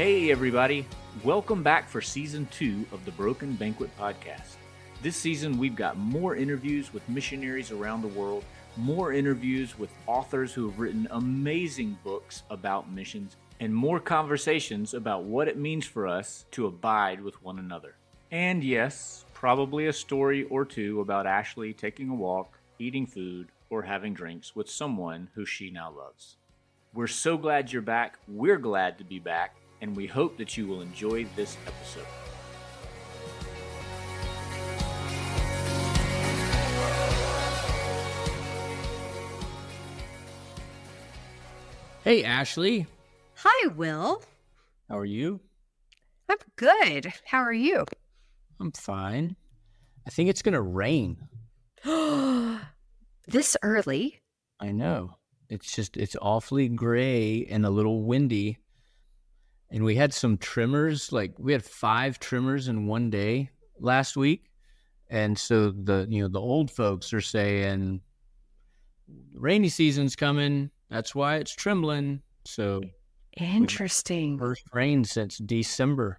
Hey everybody, welcome back for Season 2 of the Broken Banquet Podcast. This season we've got more interviews with missionaries around the world, more interviews with authors who have written amazing books about missions, and more conversations about what it means for us to abide with one another. And yes, probably a story or two about Ashley taking a walk, eating food, or having drinks with someone who she now loves. We're so glad you're back, we're glad to be back, and we hope that you will enjoy this episode. Hey, Ashley. Hi, Will. How are you? I'm good. How are you? I'm fine. I think it's going to rain. This early? I know. It's awfully gray and a little windy. And we had some trimmers, we had 5 trimmers in one day last week. And so the old folks are saying rainy season's coming. That's why it's trembling. So interesting. First rain since December.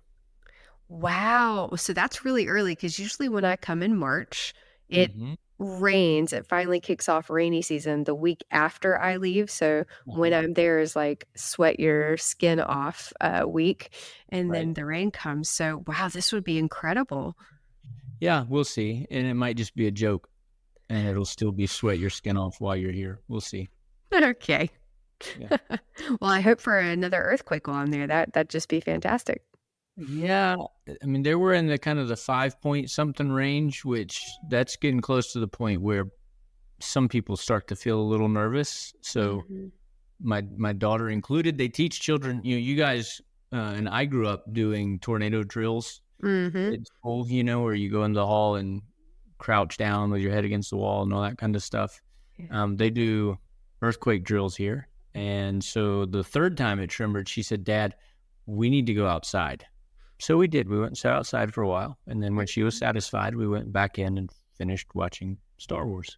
Wow. So that's really early because usually when I come in March, it rains. It finally kicks off rainy season the week after I leave. So when I'm there is like sweat your skin off week, and then the rain comes. So wow, this would be incredible. Yeah, we'll see. And it might just be a joke, and it'll still be sweat your skin off while you're here. We'll see. Okay. Yeah. Well, I hope for another earthquake while I'm there. That'd just be fantastic. Yeah, I mean, they were in the kind of the 5-point-something range, which that's getting close to the point where some people start to feel a little nervous. So my daughter included, they teach children, you guys, and I grew up doing tornado drills at school, where you go in the hall and crouch down with your head against the wall and all that kind of stuff. Yeah. They do earthquake drills here. And so the third time it trembled, she said, "Dad, we need to go outside." So we did. We went and sat outside for a while. And then when she was satisfied, we went back in and finished watching Star Wars.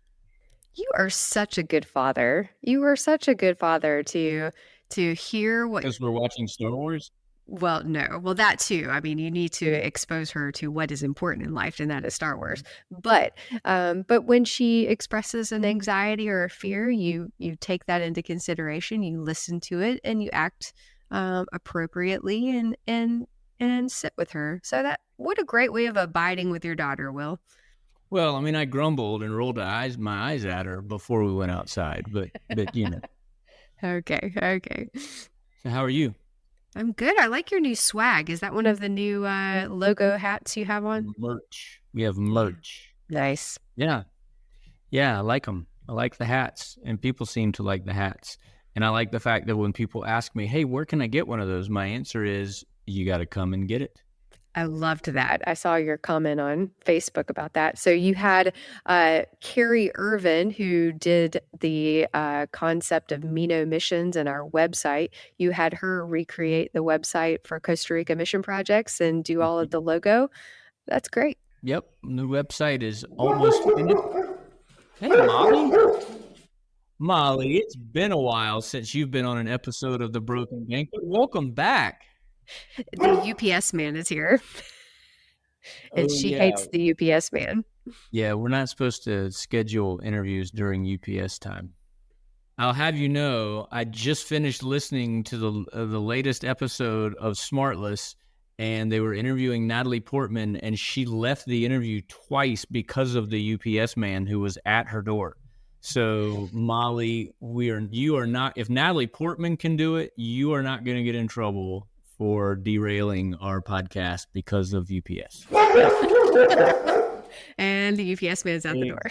You are such a good father. You are such a good father to hear what... Because we're watching Star Wars? Well, no. Well, that too. I mean, you need to expose her to what is important in life, and that is Star Wars. But when she expresses an anxiety or a fear, you take that into consideration, you listen to it, and you act appropriately and sit with her. So what a great way of abiding with your daughter, Will. Well, I mean, I grumbled and rolled my eyes at her before we went outside, but Okay. So how are you? I'm good. I like your new swag. Is that one of the new logo hats you have on? Merch. We have merch. Nice. Yeah, I like them. I like the hats, and people seem to like the hats. And I like the fact that when people ask me, "Hey, where can I get one of those?" my answer is, you got to come and get it. I loved that. I saw your comment on Facebook about that. So you had Carrie Irvin, who did the concept of Mino missions and our website. You had her recreate the website for Costa Rica mission projects and do all of the logo. That's great. Yep. The website is almost finished. Hey, Molly. Molly, it's been a while since you've been on an episode of The Broken Banquet. Welcome back. The UPS man is here. And she hates the UPS man. Yeah, we're not supposed to schedule interviews during UPS time. I'll have you know, I just finished listening to the latest episode of Smartless, and they were interviewing Natalie Portman, and she left the interview twice because of the UPS man who was at her door. So, Molly, you are not, if Natalie Portman can do it, you are not going to get in trouble for derailing our podcast because of UPS. And the UPS man's out the door.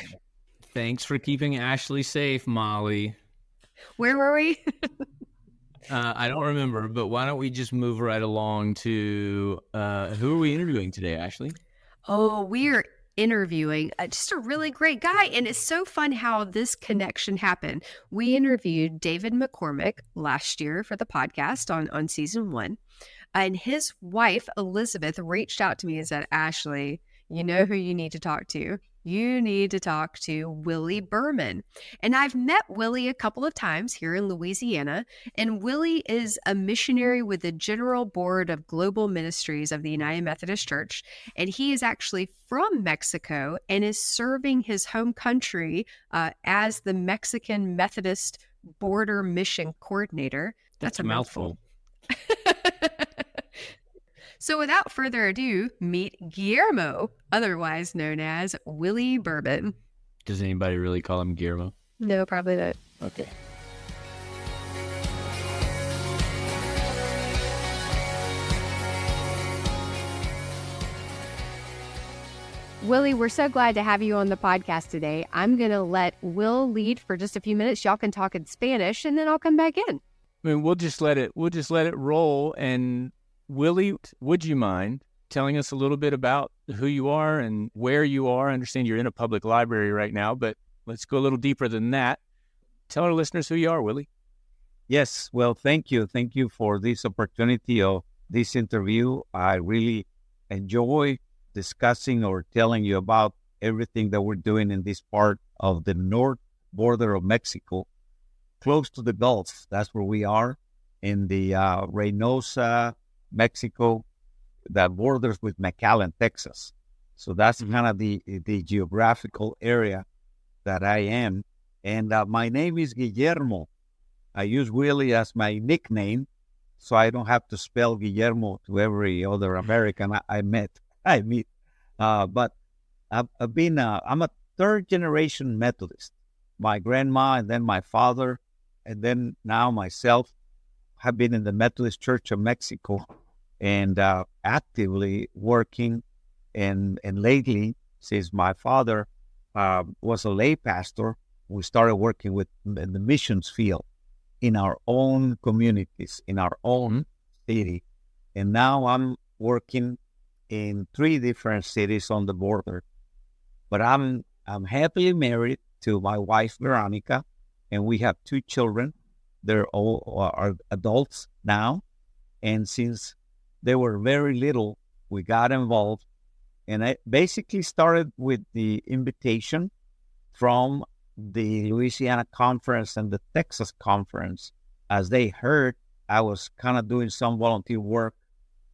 Thanks for keeping Ashley safe, Molly. Where were we? I don't remember, but why don't we just move right along to who are we interviewing today, Ashley? Oh, we are interviewing just a really great guy. And it's so fun how this connection happened. We interviewed David McCormick last year for the podcast on season 1. And his wife, Elizabeth, reached out to me and said, "Ashley, you know who you need to talk to." you need to talk to Willie Berman. And I've met Willie a couple of times here in Louisiana, and Willie is a missionary with the General Board of Global Ministries of the United Methodist Church. And he is actually from Mexico and is serving his home country as the Mexican Methodist Border Mission Coordinator. That's a mouthful. So without further ado, meet Guillermo, otherwise known as Willie Berman. Does anybody really call him Guillermo? No, probably not. Okay. Willie, we're so glad to have you on the podcast today. I'm going to let Will lead for just a few minutes. Y'all can talk in Spanish, and then I'll come back in. I mean, we'll just let it roll. And Willie, would you mind telling us a little bit about who you are and where you are? I understand you're in a public library right now, but let's go a little deeper than that. Tell our listeners who you are, Willie. Yes, well, thank you. Thank you for this opportunity of this interview. I really enjoy discussing or telling you about everything that we're doing in this part of the north border of Mexico, close to the Gulf. That's where we are, in the Reynosa, Mexico, that borders with McAllen, Texas. So that's kind of the geographical area that I am. And my name is Guillermo. I use Willie as my nickname, so I don't have to spell Guillermo to every other American I meet. But I've been, I'm a third generation Methodist. My grandma and then my father, and then now myself have been in the Methodist Church of Mexico and actively working. And lately, since my father was a lay pastor, we started working in the missions field in our own communities, in our own city. And now I'm working in 3 different cities on the border. But I'm happily married to my wife, Veronica, and we have 2 children. They're all are adults now. And since they were very little, we got involved. And I basically started with the invitation from the Louisiana conference and the Texas conference. As they heard, I was kind of doing some volunteer work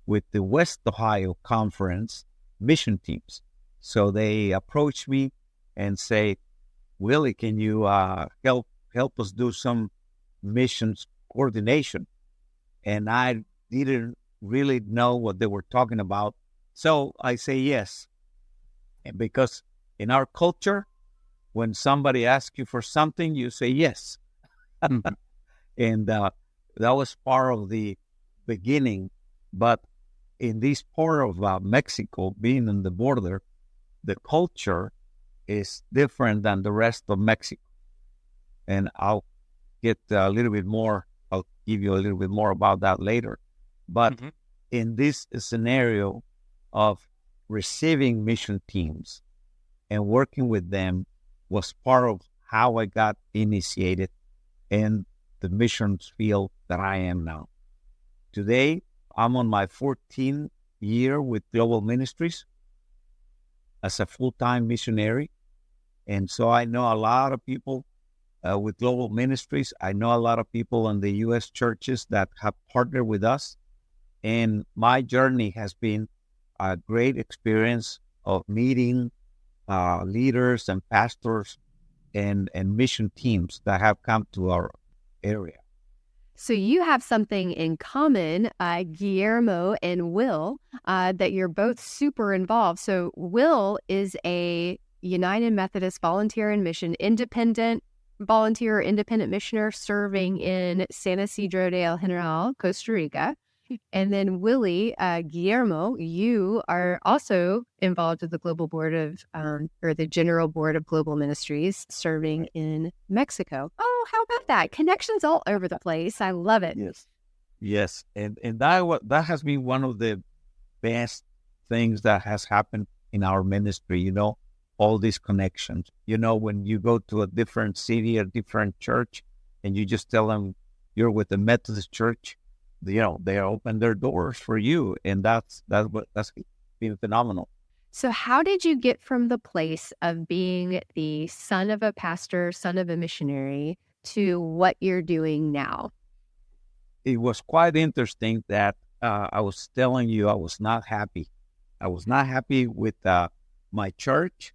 with the West Ohio conference mission teams. So they approached me and say, Willie, can you help us do some missions coordination? And I didn't really know what they were talking about. So I say yes. And because in our culture, when somebody asks you for something, you say yes. And that was part of the beginning. But in this part of Mexico, being on the border, the culture is different than the rest of Mexico. And I'll get a little bit more, I'll give you a little bit more about that later. But in this scenario of receiving mission teams and working with them was part of how I got initiated in the missions field that I am now. Today, I'm on my 14th year with Global Ministries as a full-time missionary. And so I know a lot of people with Global Ministries. I know a lot of people in the U.S. churches that have partnered with us. And my journey has been a great experience of meeting leaders and pastors and mission teams that have come to our area. So you have something in common, Guillermo and Will, that you're both super involved. So Will is a United Methodist Volunteer and Mission independent volunteer, independent missioner serving in San Isidro de El General, Costa Rica. And then Willie, Guillermo, you are also involved with the Global Board of, or the General Board of Global Ministries, serving in Mexico. Oh, how about that? Connections all over the place. I love it. Yes. And that has been one of the best things that has happened in our ministry, you know, all these connections. You know, when you go to a different city, a different church, and you just tell them you're with the Methodist Church, you know, they open their doors for you. And that's been phenomenal. So how did you get from the place of being the son of a pastor, son of a missionary, to what you're doing now? It was quite interesting that I was telling you I was not happy. I was not happy with my church,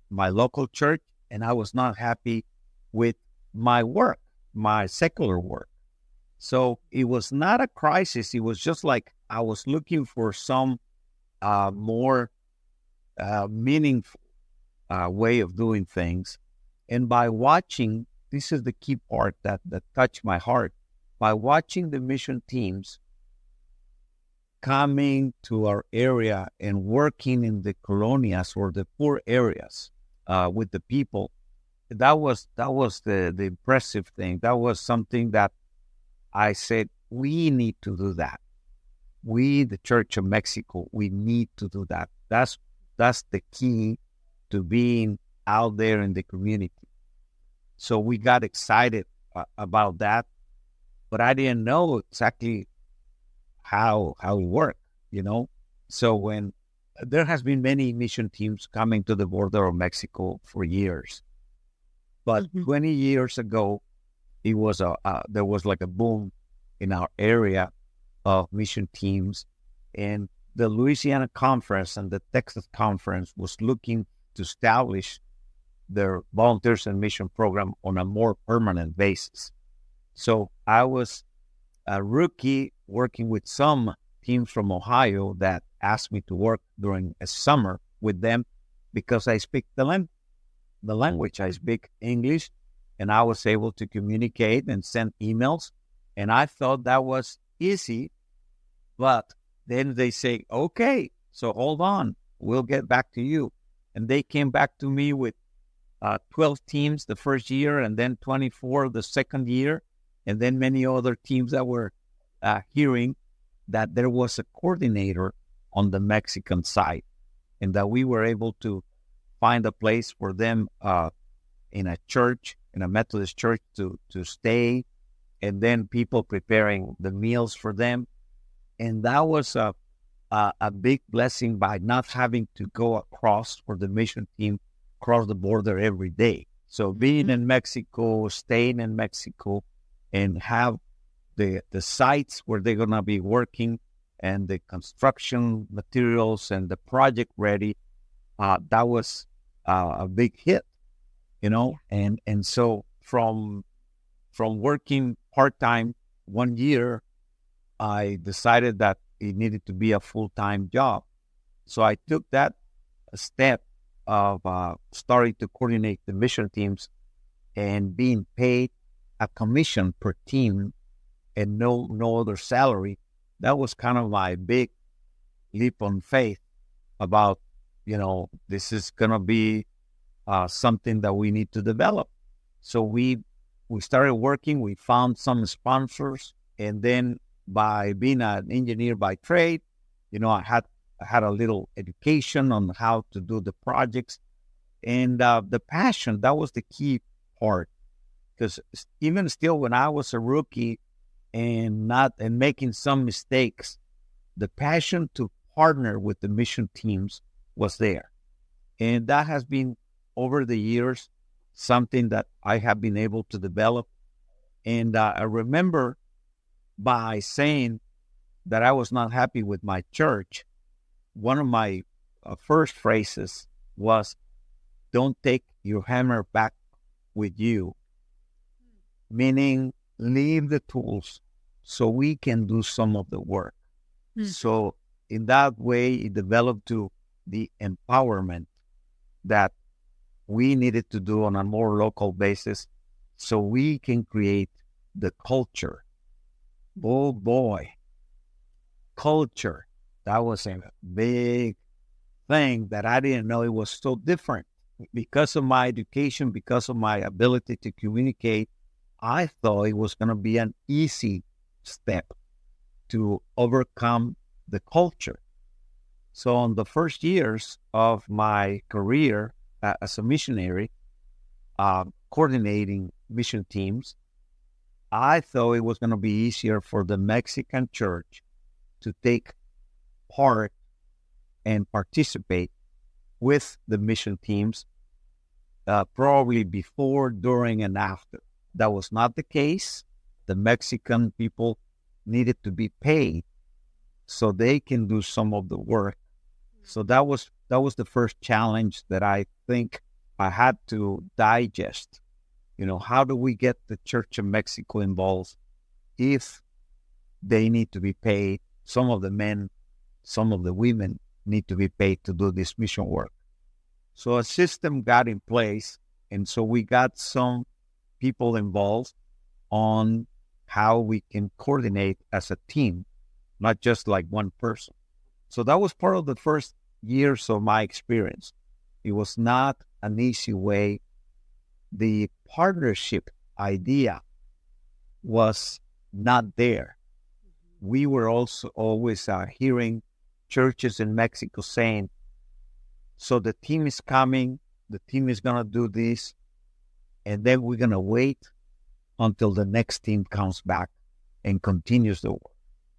my local church, and I was not happy with my work, my secular work. So it was not a crisis. It was just like I was looking for some more meaningful way of doing things. And by watching, this is the key part that touched my heart. By watching the mission teams coming to our area and working in the colonias or the poor areas with the people, that was the impressive thing. That was something that I said, we need to do that. We, the Church of Mexico, we need to do that. That's the key to being out there in the community. So we got excited about that, but I didn't know exactly how it worked, you know. So when there has been many mission teams coming to the border of Mexico for years, but 20 years ago, it was there was like a boom in our area of mission teams, and the Louisiana conference and the Texas conference was looking to establish their volunteers and mission program on a more permanent basis. So I was a rookie working with some teams from Ohio that asked me to work during a summer with them because I speak the language. I speak English, and I was able to communicate and send emails. And I thought that was easy, but then they say, okay, so hold on, we'll get back to you. And they came back to me with 12 teams the first year, and then 24 the second year, and then many other teams that were hearing that there was a coordinator on the Mexican side, and that we were able to find a place for them in a church, in a Methodist church, to stay, and then people preparing the meals for them. And that was a big blessing by not having to go across for the mission team, cross the border every day. So being in Mexico, staying in Mexico, and have the sites where they're going to be working and the construction materials and the project ready, that was a big hit, you know. And so from working part-time 1 year, I decided that it needed to be a full-time job. So I took that step of starting to coordinate the mission teams and being paid a commission per team and no other salary. That was kind of my big leap on faith about, you know, this is going to be something that we need to develop. So we started working, we found some sponsors, and then by being an engineer by trade, you know, I had a little education on how to do the projects, and the passion, that was the key part. Because even still, when I was a rookie and making some mistakes, the passion to partner with the mission teams was there. And that has been, over the years, something that I have been able to develop. And I remember by saying that I was not happy with my church, one of my first phrases was, don't take your hammer back with you, meaning leave the tools so we can do some of the work. So in that way, it developed to the empowerment that we needed to do on a more local basis so we can create the culture. Oh boy, culture. That was a big thing that I didn't know it was so different. Because of my education, because of my ability to communicate, I thought it was going to be an easy step to overcome the culture. So on the first years of my career as a missionary, coordinating mission teams, I thought it was going to be easier for the Mexican church to take part and participate with the mission teams, probably before, during, and after. That was not the case. The Mexican people needed to be paid so they can do some of the work. So that was the first challenge that I think I had to digest. How do we get the Church of Mexico involved if they need to be paid? Some of the men, some of the women need to be paid to do this mission work. So a system got in place, and so we got some people involved on how we can coordinate as a team, not just like one person. So that was part of the first years of my experience. It was not an easy way. The partnership idea was not there. We were also always hearing churches in Mexico saying, so the team is coming, the team is going to do this, and then we're going to wait until the next team comes back and continues the work.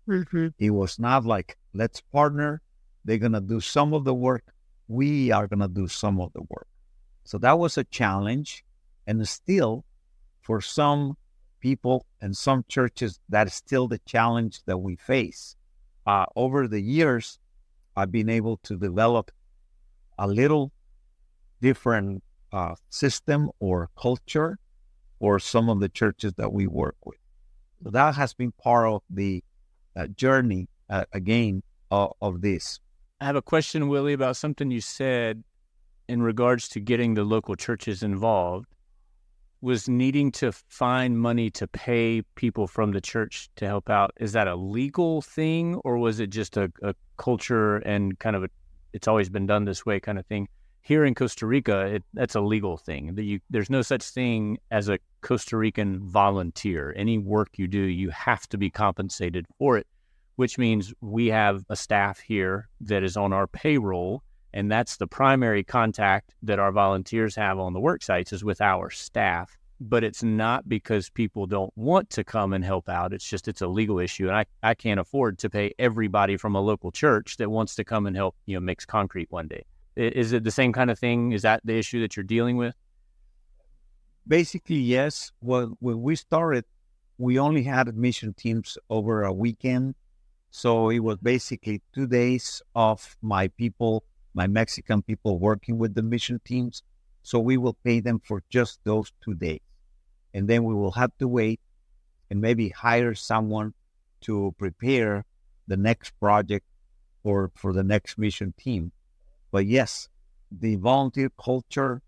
Mm-hmm. It was not like, let's partner. They're going to do some of the work. We are going to do some of the work. So that was a challenge. And still, for some people and some churches, that is still the challenge that we face. Over the years, I've been able to develop a little different system or culture for some of the churches that we work with. So that has been part of the journey, again, of this. I have a question, Willie, about something you said in regards to getting the local churches involved. Was needing to find money to pay people from the church to help out, is that a legal thing, or was it just a culture and kind of it's always been done this way kind of thing? Here in Costa Rica, that's a legal thing. There's no such thing as a Costa Rican volunteer. Any work you do, you have to be compensated for it, which means we have a staff here that is on our payroll, and that's the primary contact that our volunteers have on the work sites is with our staff. But it's not because people don't want to come and help out. It's just it's a legal issue. And I can't afford to pay everybody from a local church that wants to come and help, mix concrete one day. Is it the same kind of thing? Is that the issue that you're dealing with? Basically, yes. Well, when we started, we only had mission teams over a weekend. So it was basically 2 days of my Mexican people working with the mission teams. So we will pay them for just those 2 days. And then we will have to wait and maybe hire someone to prepare the next project for the next mission team. But yes, the volunteer culture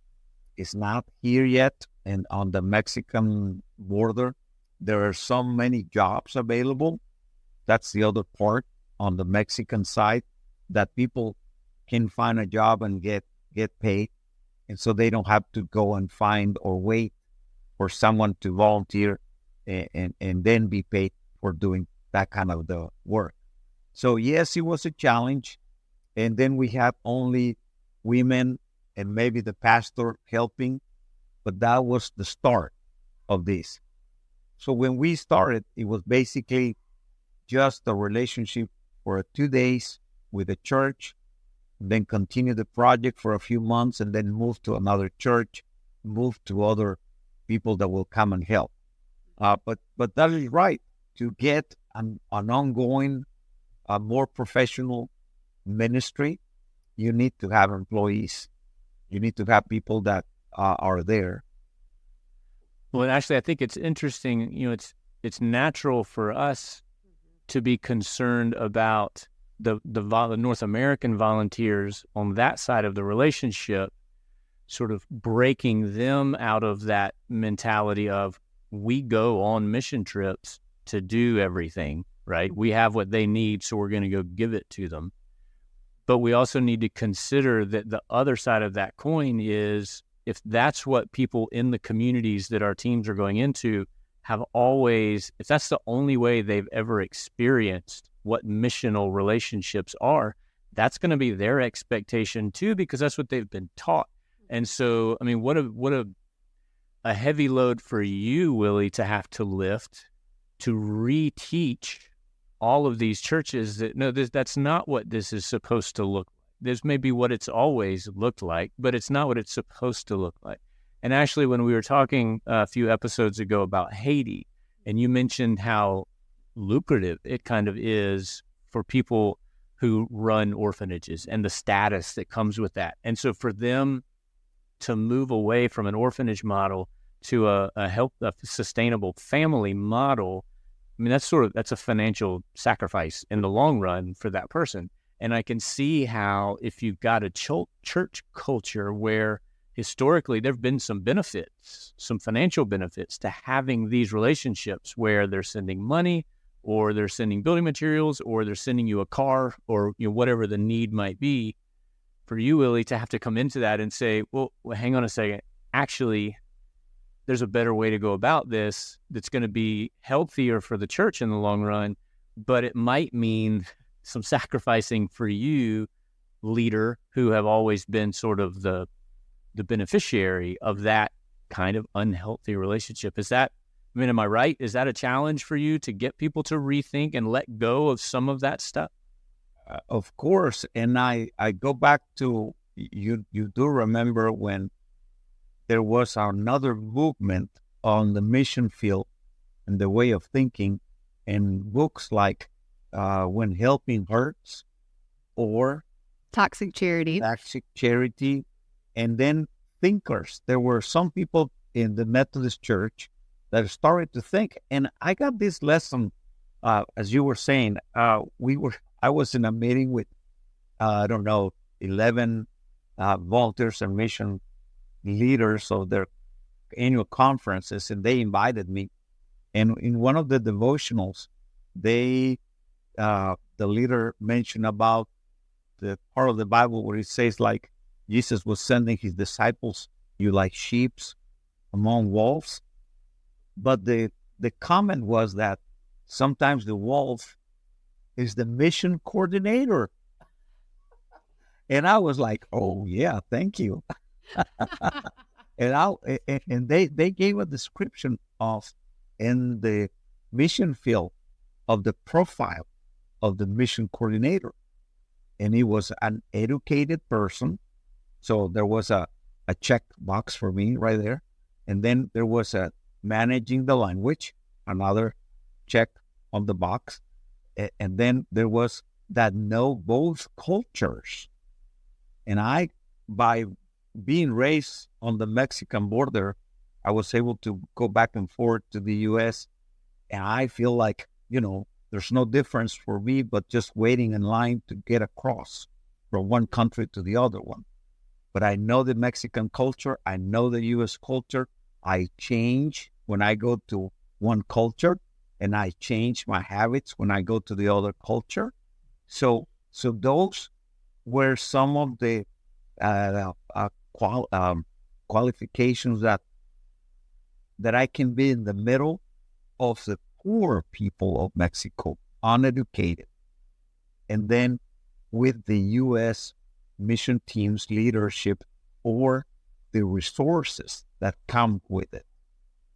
is not here yet. And on the Mexican border, there are so many jobs available. That's the other part on the Mexican side, that people can find a job and get paid. And so they don't have to go and find or wait for someone to volunteer and then be paid for doing that kind of the work. So yes, it was a challenge. And then we have only women and maybe the pastor helping, but that was the start of this. So when we started, it was basically just a relationship for 2 days with the church, then continue the project for a few months, and then move to another church, move to other people that will come and help. But that is right. To get an ongoing, more professional ministry, you need to have employees. You need to have people that are there. Well, actually, I think it's interesting. It's natural for us to be concerned about the North American volunteers on that side of the relationship, sort of breaking them out of that mentality of we go on mission trips to do everything, right? We have what they need, so we're going to go give it to them. But we also need to consider that the other side of that coin is, if that's what people in the communities that our teams are going into have always, if that's the only way they've ever experienced what missional relationships are, that's going to be their expectation too, because that's what they've been taught. And so, I mean, what a heavy load for you, Willie, to have to lift, to reteach all of these churches that, no, that's not what this is supposed to look like. There's maybe what it's always looked like, but it's not what it's supposed to look like. And actually, when we were talking a few episodes ago about Haiti, and you mentioned how lucrative it kind of is for people who run orphanages and the status that comes with that. And so for them to move away from an orphanage model to a sustainable family model, I mean, that's a financial sacrifice in the long run for that person. And I can see how if you've got a church culture where historically there have been some benefits, some financial benefits to having these relationships where they're sending money or they're sending building materials or they're sending you a car or whatever the need might be, for you, Willie, to have to come into that and say, well, hang on a second, actually, there's a better way to go about this that's going to be healthier for the church in the long run, but it might mean some sacrificing for you, leader, who have always been sort of the beneficiary of that kind of unhealthy relationship. Am I right? Is that a challenge for you to get people to rethink and let go of some of that stuff? Of course. And I go back to, you do remember when there was another movement on the mission field and the way of thinking, and books like When Helping Hurts or Toxic Charity. And then thinkers. There were some people in the Methodist Church that started to think. And I got this lesson, as you were saying, I was in a meeting with, 11 volunteers and mission leaders of their annual conferences, and they invited me. And in one of the devotionals, the leader mentioned about the part of the Bible where it says, like, Jesus was sending his disciples, you like sheep among wolves. But the comment was that sometimes the wolf is the mission coordinator. And I was like, oh yeah, thank you. And they gave a description of, in the mission field, of the profile of the mission coordinator. And he was an educated person. So there was a check box for me right there. And then there was a managing the language, another check on the box. And then there was that know both cultures. And I, by being raised on the Mexican border, I was able to go back and forth to the U.S. And I feel like, there's no difference for me but just waiting in line to get across from one country to the other one. But I know the Mexican culture. I know the U.S. culture. I change when I go to one culture, and I change my habits when I go to the other culture. So those were some of the qualifications that I can be in the middle of the poor people of Mexico, uneducated, and then with the U.S. mission team's leadership or the resources that come with it.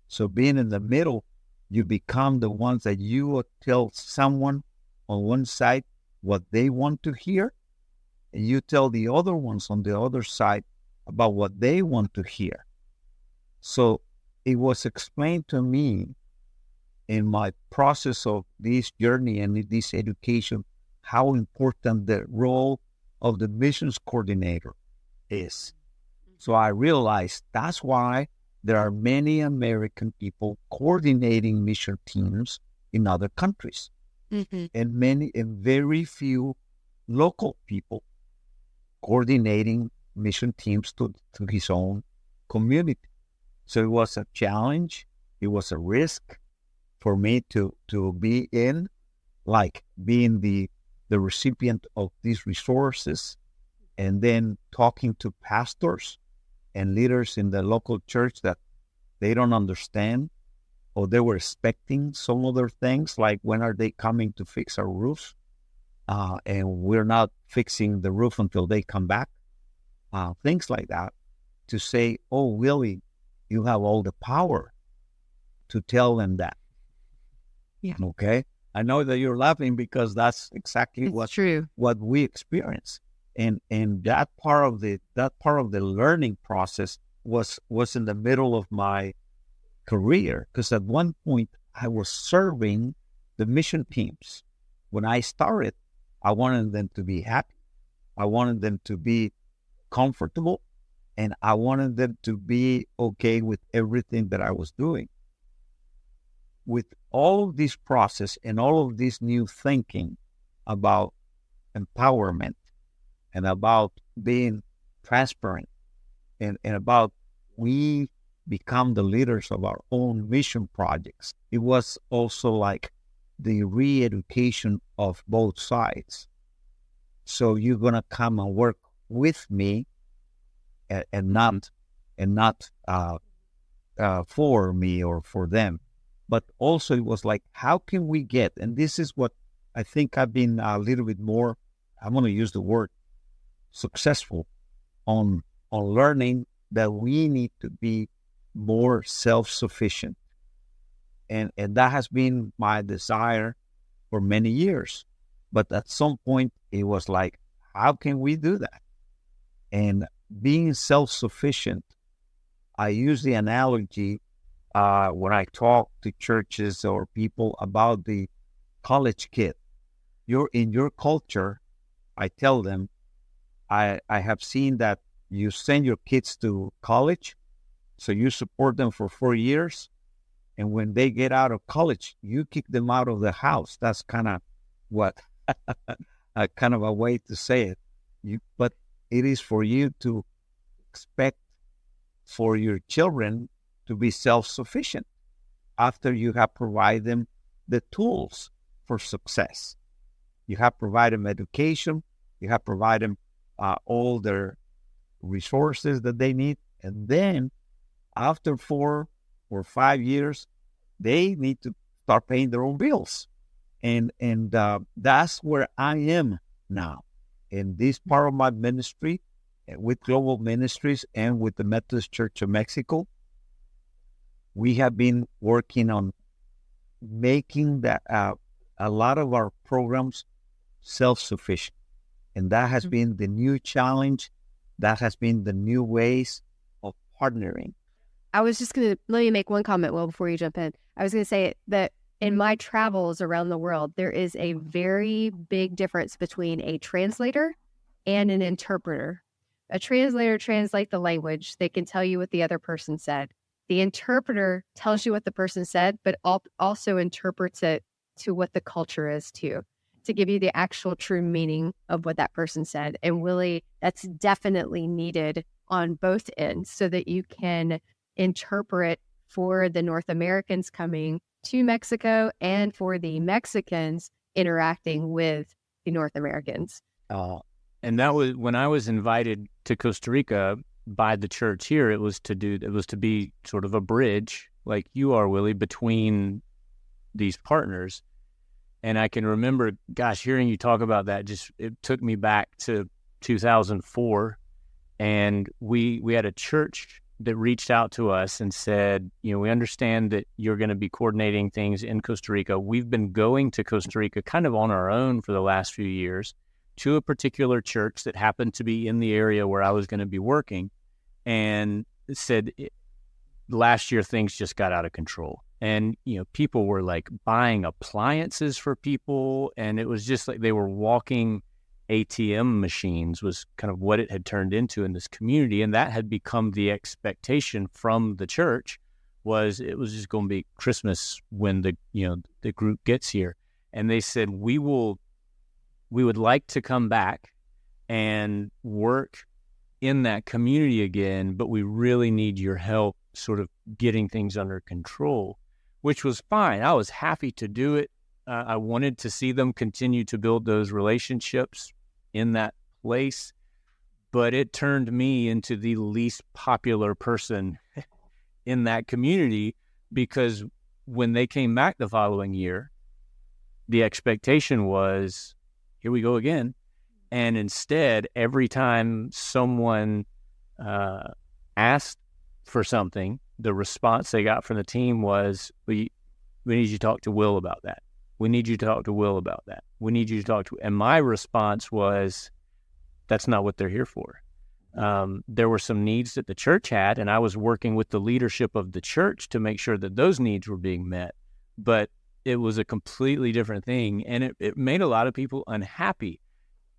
So being in the middle, you become the ones that you will tell someone on one side what they want to hear, and you tell the other ones on the other side about what they want to hear. So it was explained to me in my process of this journey and this education how important the role of the missions coordinator is. So I realized that's why there are many American people coordinating mission teams in other countries, and very few local people coordinating mission teams to his own community. So it was a challenge. It was a risk for me to be in, like being the recipient of these resources, and then talking to pastors and leaders in the local church that they don't understand, or they were expecting some other things, like when are they coming to fix our roofs? And we're not fixing the roof until they come back. Things like that, to say, oh, Willie, you have all the power to tell them that. Yeah. Okay. I know that you're laughing because that's exactly true. What we experience. And that part of the learning process was in the middle of my career, because at one point I was serving the mission teams. When I started, I wanted them to be happy. I wanted them to be comfortable, and I wanted them to be okay with everything that I was doing. With all of this process and all of this new thinking about empowerment and about being transparent and about we become the leaders of our own mission projects, it was also like the re-education of both sides. So you're going to come and work with me and not for me or for them. But also it was like, how can we get, and this is what I think I've been a little bit more, I'm going to use the word successful on learning that we need to be more self-sufficient. And that has been my desire for many years. But at some point it was like, how can we do that? And being self-sufficient, I use the analogy when I talk to churches or people about the college kid. You're in your culture, I tell them, I have seen that you send your kids to college, so you support them for 4 years, and when they get out of college, you kick them out of the house. That's kind of what, kind of a way to say it. But it is for you to expect for your children to be self-sufficient after you have provided them the tools for success. You have provided them education, you have provided them all their resources that they need, and then after 4 or 5 years, they need to start paying their own bills. And that's where I am now. In this part of my ministry, with Global Ministries and with the Methodist Church of Mexico, we have been working on making that a lot of our programs self-sufficient. And that has been the new challenge. That has been the new ways of partnering. I was just going to, let me make one comment, Will, before you jump in. I was going to say that in my travels around the world, there is a very big difference between a translator and an interpreter. A translator translates the language. They can tell you what the other person said. The interpreter tells you what the person said, but also interprets it to what the culture is too, to give you the actual true meaning of what that person said. And Willie, that's definitely needed on both ends so that you can interpret for the North Americans coming to Mexico and for the Mexicans interacting with the North Americans. And that was when I was invited to Costa Rica by the church here. It was to be sort of a bridge, like you are, Willie, between these partners. And I can remember, gosh, hearing you talk about that, it took me back to 2004. And we had a church that reached out to us and said, we understand that you're going to be coordinating things in Costa Rica. We've been going to Costa Rica kind of on our own for the last few years to a particular church that happened to be in the area where I was going to be working, and said last year things just got out of control. And, people were like buying appliances for people, and it was just like they were walking ATM machines was kind of what it had turned into in this community. And that had become the expectation from the church, was it was just going to be Christmas when the group gets here. And they said, we would like to come back and work in that community again, but we really need your help sort of getting things under control, which was fine. I was happy to do it. I wanted to see them continue to build those relationships in that place, but it turned me into the least popular person in that community, because when they came back the following year, the expectation was, here we go again. And instead, every time someone asked for something, the response they got from the team was, we need you to talk to Will about that. We need you to talk to Will about that. We need you to talk to... And my response was, that's not what they're here for. There were some needs that the church had, and I was working with the leadership of the church to make sure that those needs were being met. But it was a completely different thing, and it made a lot of people unhappy,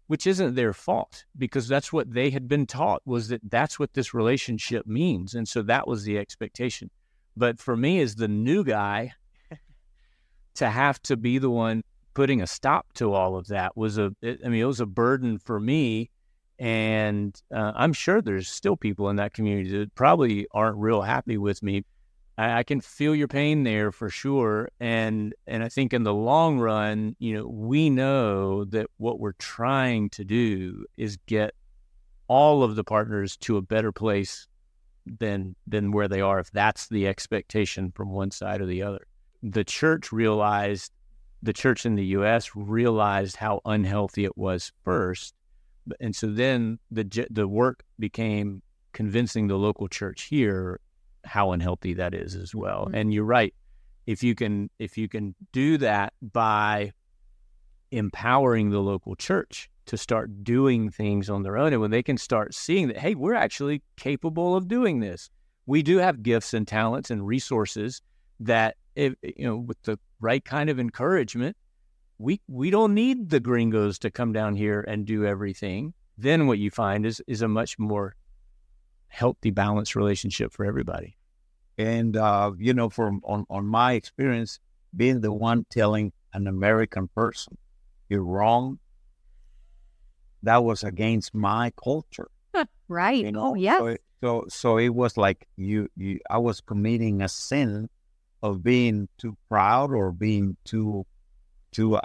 which isn't their fault, because that's what they had been taught, was that that's what this relationship means. And so that was the expectation. But for me, as the new guy, to have to be the one putting a stop to all of that it was a burden for me. And I'm sure there's still people in that community that probably aren't real happy with me. I can feel your pain there for sure. And I think in the long run, we know that what we're trying to do is get all of the partners to a better place than where they are, if that's the expectation from one side or the other. The church in the U.S. realized how unhealthy it was first. And so then the work became convincing the local church here how unhealthy that is as well. Mm-hmm. And you're right. If you can do that by empowering the local church to start doing things on their own, and when they can start seeing that, hey, we're actually capable of doing this. We do have gifts and talents and resources that, with the right kind of encouragement, we don't need the gringos to come down here and do everything. Then what you find is a much more healthy, balanced relationship for everybody. And, from on my experience, being the one telling an American person, you're wrong, that was against my culture. Right. Oh, yes. So it was like I was committing a sin of being too proud or being too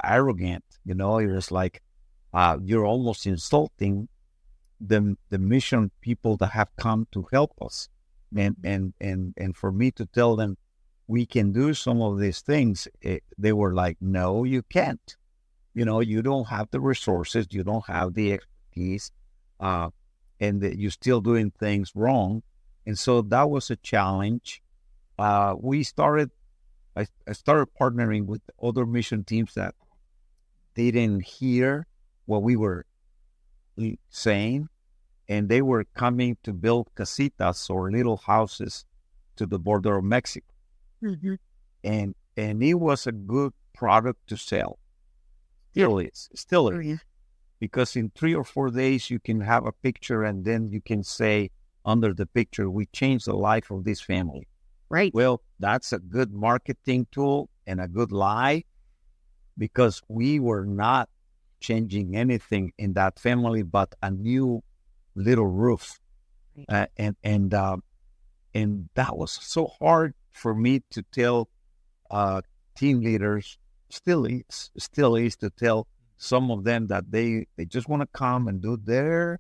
arrogant. It was like, you're almost insulting the mission people that have come to help us. And for me to tell them we can do some of these things, they were like, no, you can't. You don't have the resources, you don't have the expertise, and that you're still doing things wrong. And so that was a challenge. I started partnering with other mission teams that didn't hear what we were saying, and they were coming to build casitas or little houses to the border of Mexico. Mm-hmm. And it was a good product to sell. Still is. Oh, yeah. Because in 3 or 4 days, you can have a picture, and then you can say under the picture, we changed the life of this family. Right. Well, that's a good marketing tool and a good lie, because we were not changing anything in that family but a new little roof. Right. And that was so hard for me to tell team leaders, still is to tell some of them that they just want to come and do their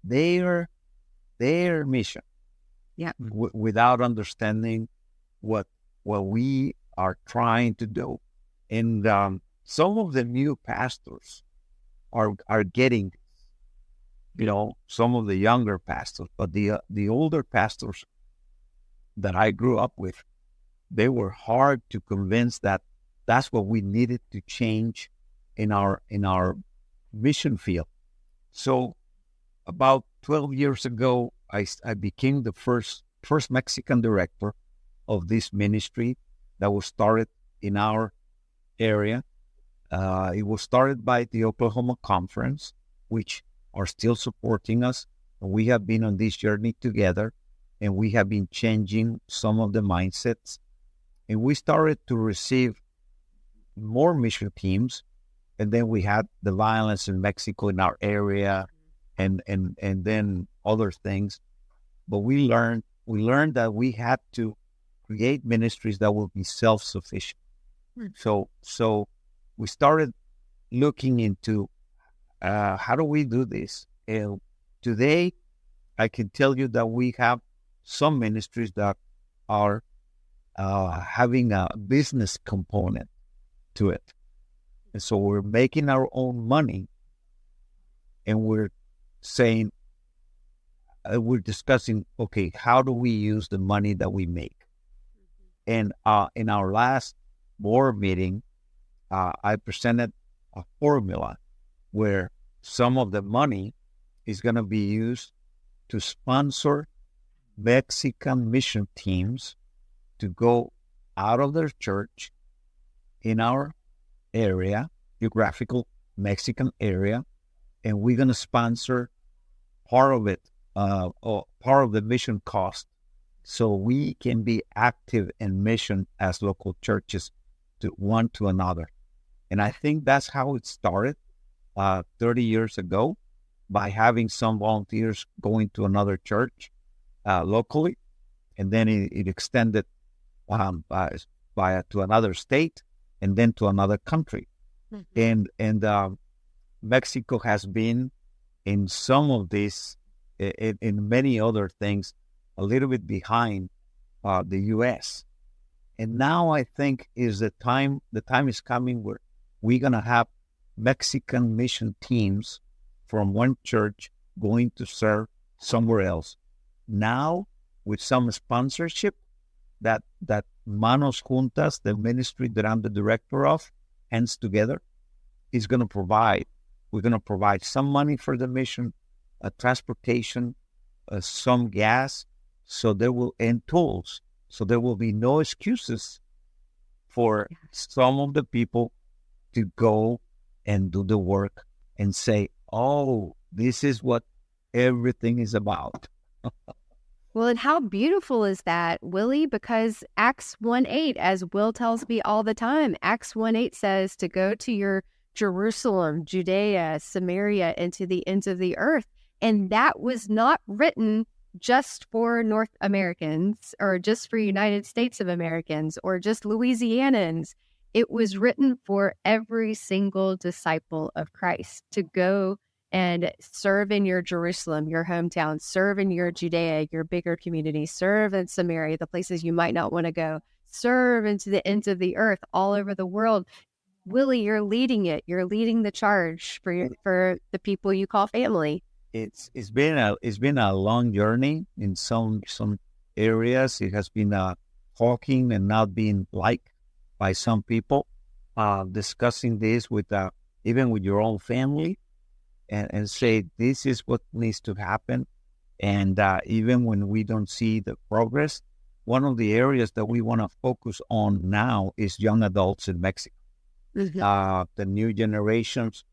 mission. Yeah. Without understanding what we are trying to do. And some of the new pastors are getting, some of the younger pastors, but the older pastors that I grew up with, they were hard to convince that that's what we needed to change in our mission field. So about 12 years ago, I became the first Mexican director of this ministry that was started in our area. It was started by the Oklahoma Conference, which are still supporting us. We have been on this journey together, and we have been changing some of the mindsets. And we started to receive more mission teams, and then we had the violence in Mexico in our area, and then other things. But we learned that we had to create ministries that will be self-sufficient. So we started looking into how do we do this? And today, I can tell you that we have some ministries that are having a business component to it. And so we're making our own money, and we're saying, we're discussing, okay, how do we use the money that we make? And in our last board meeting, I presented a formula where some of the money is going to be used to sponsor Mexican mission teams to go out of their church in our area, geographical Mexican area, and we're going to sponsor part of it, or part of the mission cost, so we can be active in mission as local churches to one to another. And I think that's how it started 30 years ago, by having some volunteers going to another church locally, and then it extended to another state, and then to another country. And Mexico has been in some of these, in many other things, a little bit behind the U.S. And now I think the time is coming where we're going to have Mexican mission teams from one church going to serve somewhere else. Now, with some sponsorship, that Manos Juntas, the ministry that I'm the director of, Hands Together, is going to provide. We're going to provide some money for the mission, transportation, some gas, and tools. So there will be no excuses for some of the people to go and do the work and say, oh, this is what everything is about. Well, and how beautiful is that, Willie? Because Acts 1:8, as Will tells me all the time, Acts 1:8 says to go to your Jerusalem, Judea, Samaria, and to the ends of the earth. And that was not written just for North Americans or just for United States of Americans or just Louisianans. It was written for every single disciple of Christ to go and serve in your Jerusalem, your hometown, serve in your Judea, your bigger community, serve in Samaria, the places you might not want to go, serve into the ends of the earth, all over the world. Willie, you're leading it. You're leading the charge for the people you call family. It's been a long journey in some areas. It has been talking and not being liked by some people. Discussing this with even with your own family, and say this is what needs to happen. And even when we don't see the progress, one of the areas that we want to focus on now is young adults in Mexico. The new generations,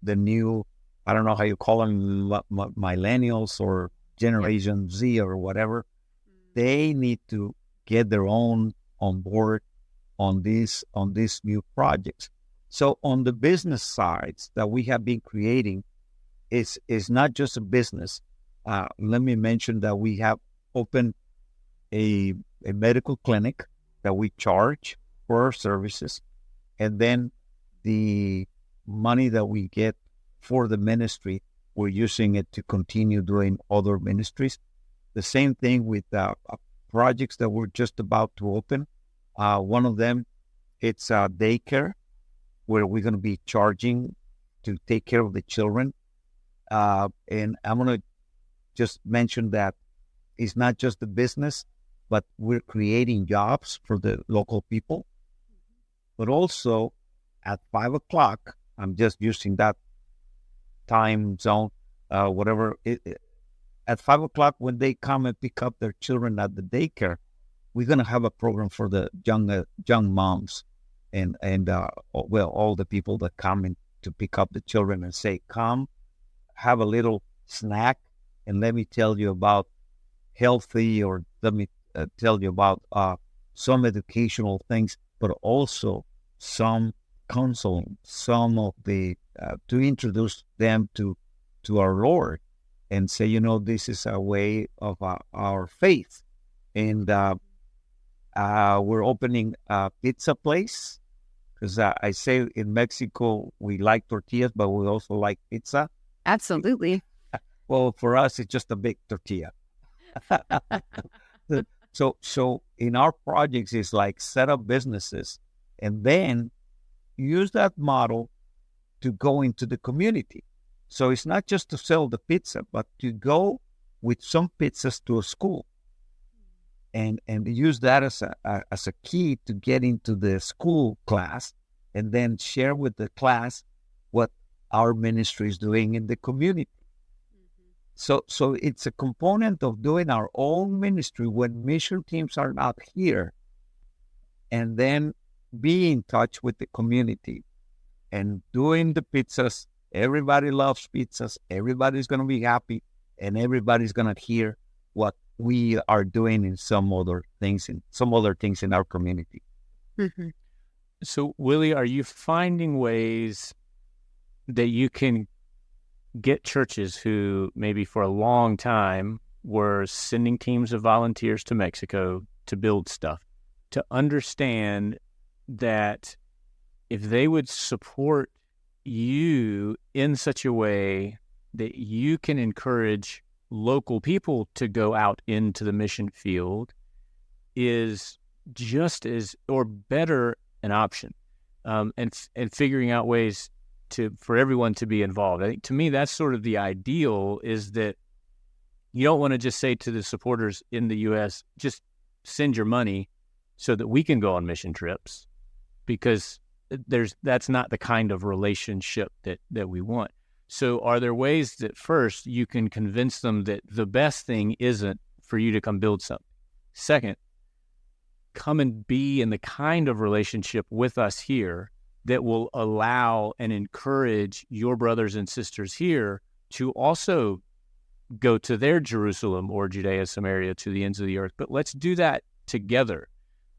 the new, I don't know how you call them, millennials or Generation Z or whatever. They need to get their own on board on these new projects. So on the business sides that we have been creating, is not just a business. Let me mention that we have opened a medical clinic that we charge for our services. And then the money that we get for the ministry, we're using it to continue doing other ministries. The same thing with projects that we're just about to open. One of them, it's a daycare where we're going to be charging to take care of the children. And I'm going to just mention that it's not just a business, but we're creating jobs for the local people. But also at 5 o'clock, I'm just using that time zone, whatever. At 5 o'clock, when they come and pick up their children at the daycare, we're going to have a program for the young moms and all the people that come in to pick up the children and say, come, have a little snack, and let me tell you about healthy, or let me tell you about some educational things, but also some counseling, some of the to introduce them to our Lord and say, this is a way of our faith. And we're opening a pizza place, because I say in Mexico we like tortillas, but we also like pizza. Absolutely. Well, for us, it's just a big tortilla. So in our projects, it's like set up businesses and then use that model to go into the community. So it's not just to sell the pizza, but to go with some pizzas to a school and use that as a key to get into the school class, and then share with the class what our ministry is doing in the community. So it's a component of doing our own ministry when mission teams are not here, and then be in touch with the community and doing the pizzas. Everybody loves pizzas. Everybody's going to be happy, and everybody's going to hear what we are doing in some other things in our community. Mm-hmm. So, Willie, are you finding ways that you can get churches who maybe for a long time were sending teams of volunteers to Mexico to build stuff, to understand that if they would support you in such a way that you can encourage local people to go out into the mission field is just as or better an option, and figuring out ways for everyone to be involved. I think to me that's sort of the ideal, is that you don't want to just say to the supporters in the U.S., just send your money so that we can go on mission trips, because that's not the kind of relationship that we want. So are there ways that first you can convince them that the best thing isn't for you to come build something? Second, come and be in the kind of relationship with us here that will allow and encourage your brothers and sisters here to also go to their Jerusalem or Judea, Samaria, to the ends of the earth. But let's do that together.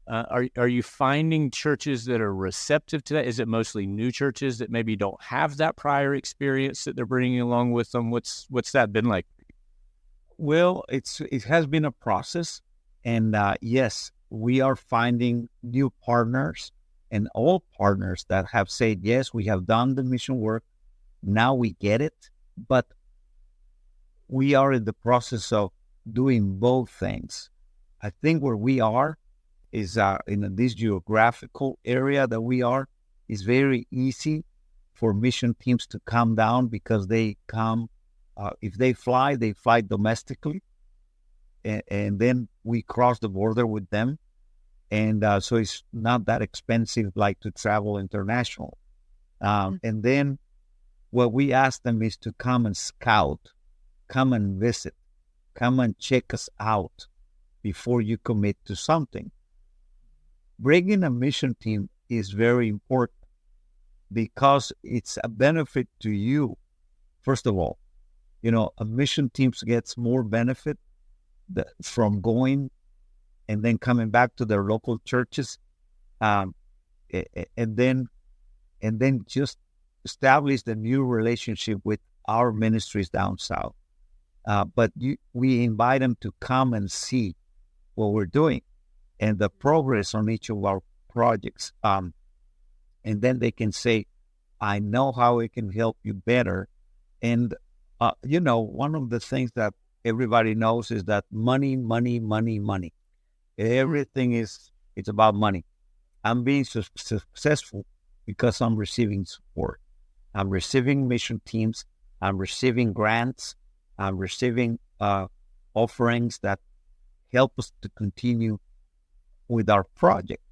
Are you finding churches that are receptive to that? Is it mostly new churches that maybe don't have that prior experience that they're bringing along with them? What's that been like? Well, it has been a process, and yes, we are finding new partners, and all partners that have said, yes, we have done the mission work, now we get it, but we are in the process of doing both things. I think where we are is in this geographical area that we are, is very easy for mission teams to come down, because they come, if they fly domestically, and then we cross the border with them. And so it's not that expensive like to travel international. And then what we ask them is to come and scout, come and visit, come and check us out before you commit to something. Bringing a mission team is very important because it's a benefit to you. First of all, a mission team gets more benefit from going and then coming back to their local churches, and then just establish the new relationship with our ministries down south. But we invite them to come and see what we're doing and the progress on each of our projects. And then they can say, I know how I can help you better. And, one of the things that everybody knows is that money. Everything it's about money. I'm being successful because I'm receiving support. I'm receiving mission teams. I'm receiving grants. I'm receiving offerings that help us to continue with our project,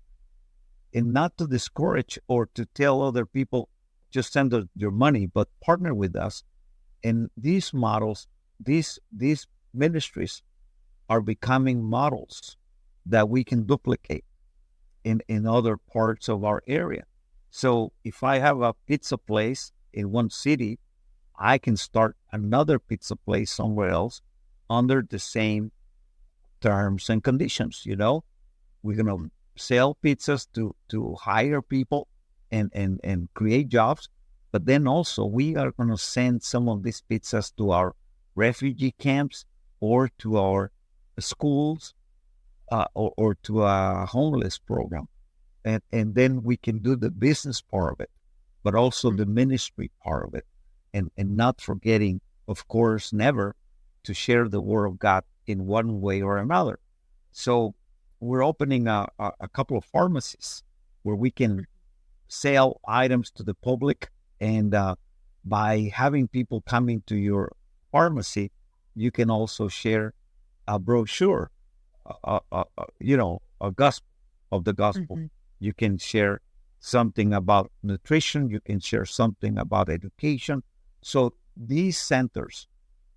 and not to discourage or to tell other people, just send us your money, but partner with us. And these models, these ministries are becoming models that we can duplicate in other parts of our area. So if I have a pizza place in one city, I can start another pizza place somewhere else under the same terms and conditions. We're going to sell pizzas to hire people and create jobs, but then also we are going to send some of these pizzas to our refugee camps or to our schools, or to a homeless program. And then we can do the business part of it, but also the ministry part of it. And not forgetting, of course, never to share the word of God in one way or another. So we're opening a couple of pharmacies where we can sell items to the public. And by having people coming to your pharmacy, you can also share a brochure, a gospel of the gospel. Mm-hmm. You can share something about nutrition. You can share something about education. So these centers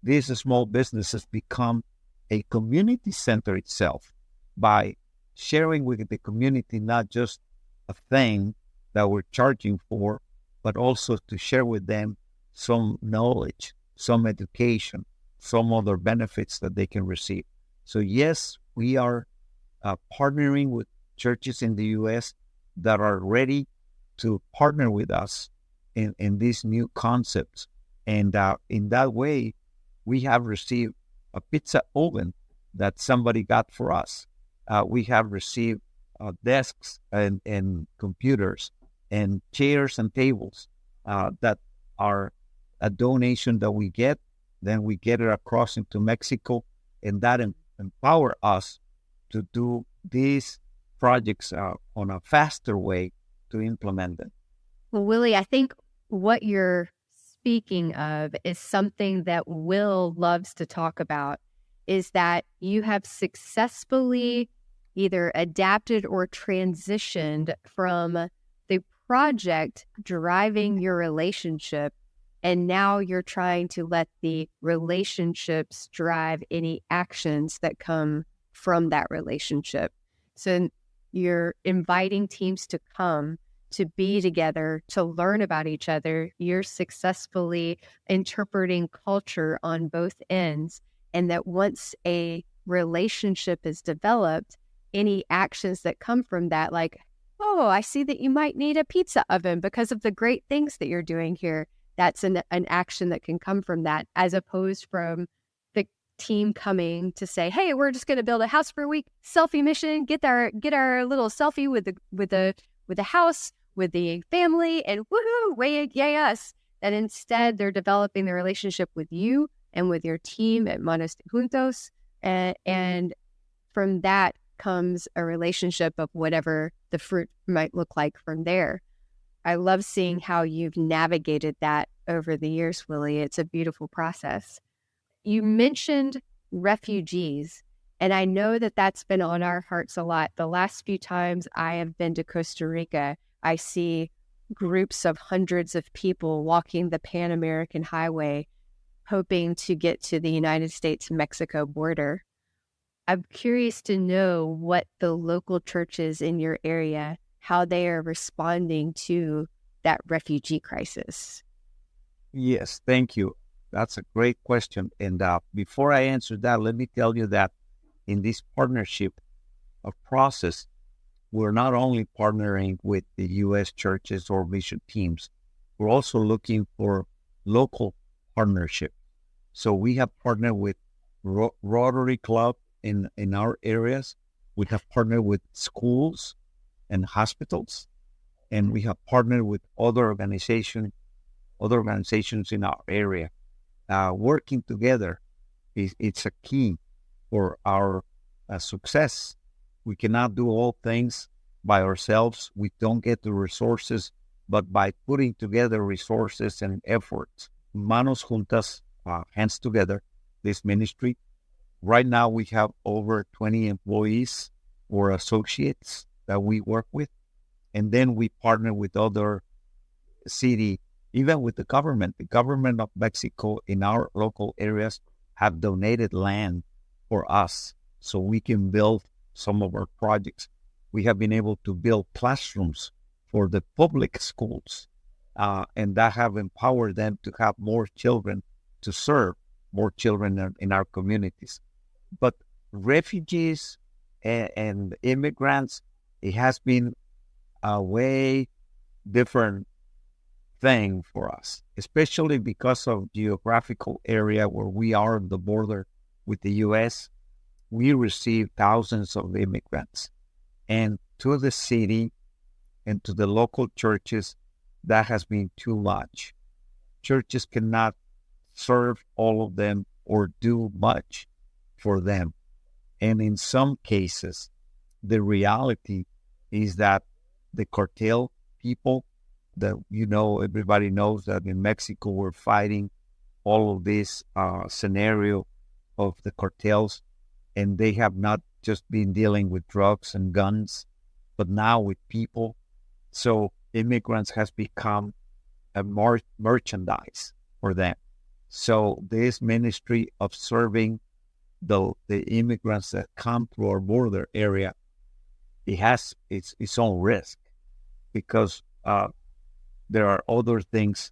these small businesses become a community center itself by sharing with the community not just a thing that we're charging for, but also to share with them some knowledge, some education, some other benefits that they can receive. So yes, we are partnering with churches in the U.S. that are ready to partner with us in these new concepts. And in that way, we have received a pizza oven that somebody got for us. We have received desks and computers and chairs and tables that are a donation that we get. Then we get it across into Mexico, and that empower us to do these projects on a faster way to implement them. Well, Willie, I think what you're speaking of is something that Will loves to talk about, is that you have successfully either adapted or transitioned from the project driving your relationship, and now you're trying to let the relationships drive any actions that come from that relationship. So you're inviting teams to come, to be together, to learn about each other. You're successfully interpreting culture on both ends. And that once a relationship is developed, any actions that come from that, like, oh, I see that you might need a pizza oven because of the great things that you're doing here. That's an action that can come from that, as opposed from the team coming to say, hey, we're just going to build a house for a week, selfie mission, get our little selfie with the house, with the family, and woohoo, way yay us. That instead they're developing the relationship with you and with your team at Manos Juntos, and from that comes a relationship of whatever the fruit might look like from there. I love seeing how you've navigated that over the years, Willie. It's a beautiful process. You mentioned refugees, and I know that that's been on our hearts a lot. The last few times I have been to Costa Rica, I see groups of hundreds of people walking the Pan American Highway, hoping to get to the United States-Mexico border. I'm curious to know what the local churches in your area, how they are responding to that refugee crisis. Yes, thank you. That's a great question. And before I answer that, let me tell you that in this partnership process, we're not only partnering with the U.S. churches or mission teams, we're also looking for local partnership. So we have partnered with Rotary Club in our areas. We have partnered with schools and hospitals, and we have partnered with other organizations in our area. Working together it's a key for our success. We cannot do all things by ourselves. We don't get the resources, but by putting together resources and efforts, Manos Juntas, hands together, this ministry. Right now we have over 20 employees or associates that we work with. And then we partner with other city, even with the government. The government of Mexico in our local areas have donated land for us so we can build some of our projects. We have been able to build classrooms for the public schools, and that have empowered them to have more children, to serve more children in our communities. But refugees and immigrants, it has been a way different thing for us, especially because of geographical area where we are on the border with the U.S. We receive thousands of immigrants, and to the city and to the local churches, that has been too much. Churches cannot serve all of them or do much for them. And in some cases, the reality is that the cartel people that, everybody knows that in Mexico we're fighting all of this scenario of the cartels, and they have not just been dealing with drugs and guns, but now with people. So immigrants has become a merchandise for them. So this ministry of serving the immigrants that come to our border area, it has its own risk, because there are other things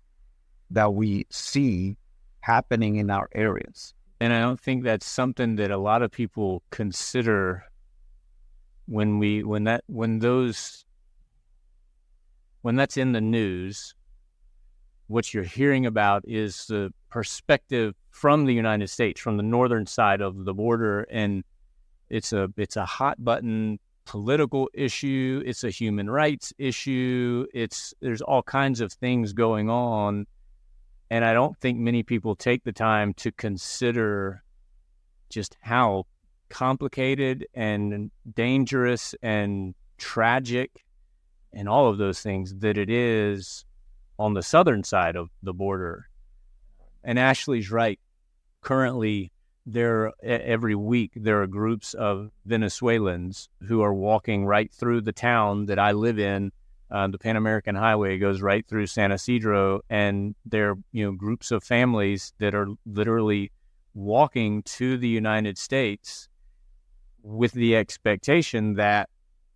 that we see happening in our areas. And I don't think that's something that a lot of people consider when that's in the news. What you're hearing about is the perspective from the United States, from the northern side of the border, and it's a hot button political issue. It's a human rights issue. There's all kinds of things going on, and I don't think many people take the time to consider just how complicated and dangerous and tragic and all of those things that it is on the southern side of the border. And Ashley's right. Currently, every week there are groups of Venezuelans who are walking right through the town that I live in. The Pan American Highway goes right through San Isidro, and they're groups of families that are literally walking to the United States with the expectation that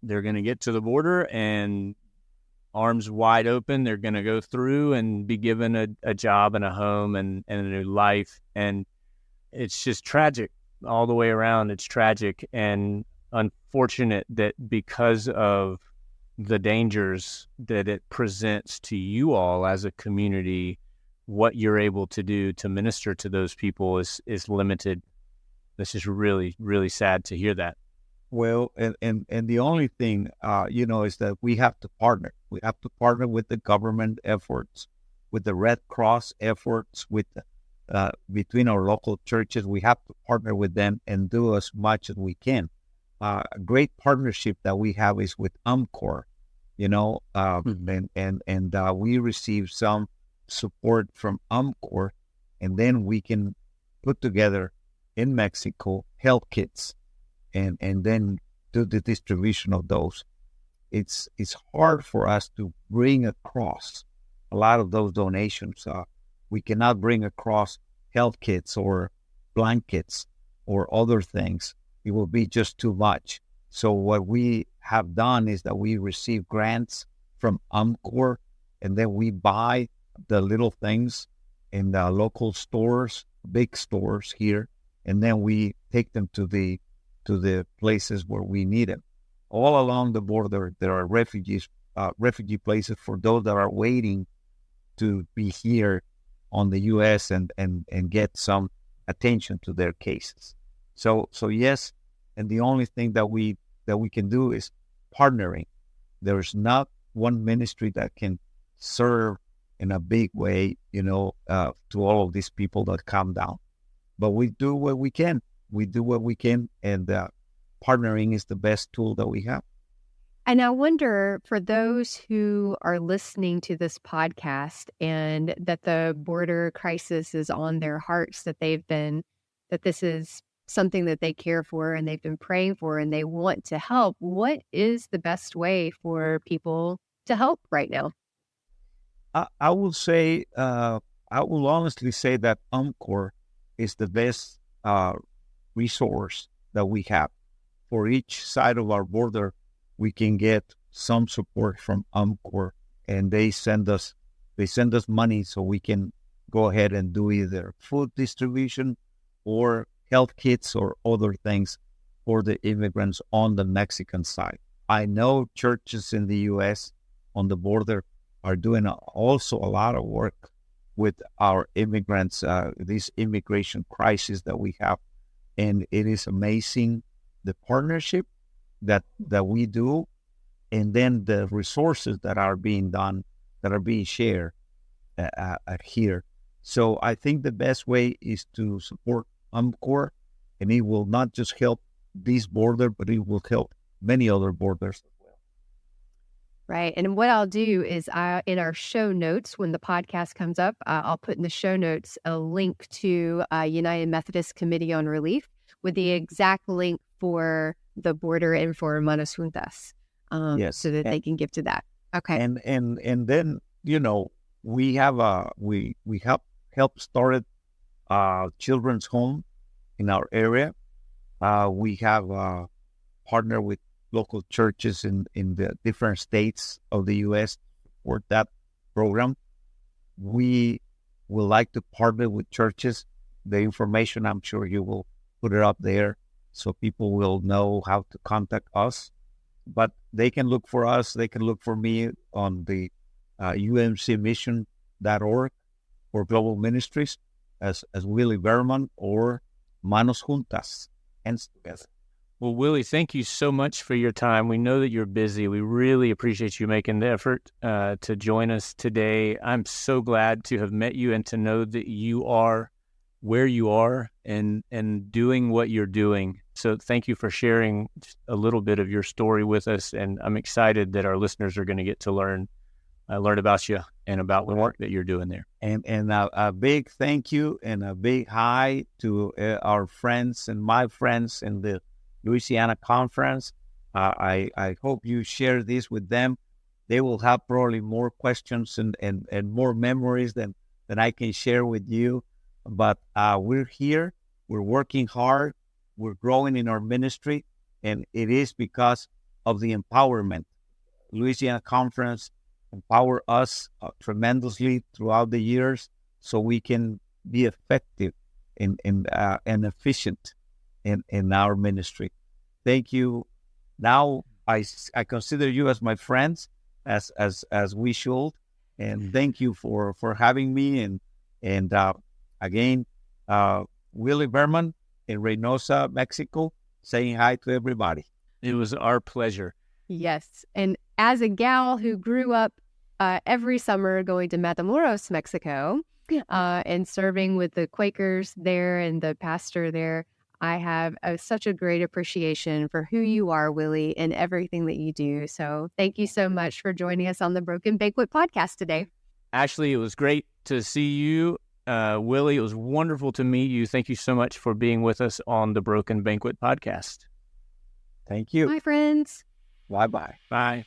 they're going to get to the border and arms wide open, they're going to go through and be given a job and a home and a new life. And it's just tragic all the way around. It's tragic and unfortunate that because of the dangers that it presents to you all as a community, what you're able to do to minister to those people is limited. This is really, really sad to hear that. Well, and the only thing, is that we have to partner. We have to partner with the government efforts, with the Red Cross efforts, with between our local churches. We have to partner with them and do as much as we can. A great partnership that we have is with UMCOR, and we receive some support from UMCOR, and then we can put together in Mexico health kits and then do the distribution of those. It's hard for us to bring across a lot of those donations. We cannot bring across health kits or blankets or other things. It will be just too much. So what we have done is that we receive grants from UMCOR, and then we buy the little things in the local stores, big stores here, and then we take them to the places where we need them. All along the border, there are refugee places for those that are waiting to be here on the U.S. and get some attention to their cases. So yes, and the only thing that we can do is partnering. There's not one ministry that can serve in a big way, to all of these people that come down. But we do what we can. And partnering is the best tool that we have. And I wonder, for those who are listening to this podcast and that the border crisis is on their hearts, that this is something that they care for and they've been praying for and they want to help, what is the best way for people to help right now? I will say, I will honestly say that UMCOR is the best resource that we have. For each side of our border, we can get some support from UMCOR, and they send us money so we can go ahead and do either food distribution or health kits or other things for the immigrants on the Mexican side. I know churches in the U.S. on the border are doing also a lot of work with our immigrants, this immigration crisis that we have. And it is amazing, the partnership that we do, and then the resources that are being done, that are being shared here. So I think the best way is to support UMCOR, and it will not just help this border, but it will help many other borders as well. Right. And what I'll do is in our show notes, when the podcast comes up, I'll put in the show notes a link to United Methodist Committee on Relief with the exact link for the border and for Manos Juntas, Yes. so that they can give to that. Okay. And then we have we help started children's home in our area. We have partnered with local churches in the different states of the U.S. for that program. We would like to partner with churches. The information, I'm sure you will put it up there so people will know how to contact us. But they can look for us. They can look for me on the umcmission.org for Global Ministries as Willie Berman or Manos Juntas, hands together. Well, Willie, thank you so much for your time. We know that you're busy. We really appreciate you making the effort to join us today. I'm so glad to have met you and to know that you are where you are and doing what you're doing. So thank you for sharing just a little bit of your story with us. And I'm excited that our listeners are going to get to learn about you and about the work that you're doing there. And a big thank you and a big hi to our friends and my friends in the Louisiana conference. I hope you share this with them. They will have probably more questions and more memories than I can share with you. But we're here. We're working hard. We're growing in our ministry. And it is because of the empowerment. Louisiana Conference empower us tremendously throughout the years so we can be effective and efficient in our ministry. Thank you. Now I consider you as my friends, as we should, and thank you for having me. And again, Willie Berman in Reynosa, Mexico, saying hi to everybody. It was our pleasure. Yes. And as a gal who grew up every summer going to Matamoros, Mexico, and serving with the Quakers there and the pastor there, I have such a great appreciation for who you are, Willie, and everything that you do. So thank you so much for joining us on the Broken Banquet podcast today. Ashley, it was great to see you. Willie, it was wonderful to meet you. Thank you so much for being with us on the Broken Banquet podcast. Thank you. Bye, friends. Bye-bye. Bye.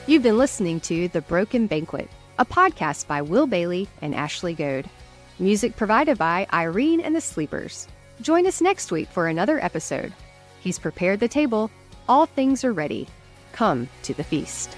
You've been listening to The Broken Banquet, a podcast by Will Bailey and Ashley Goad. Music provided by Irene and the Sleepers. Join us next week for another episode. He's prepared the table. All things are ready. Come to the feast.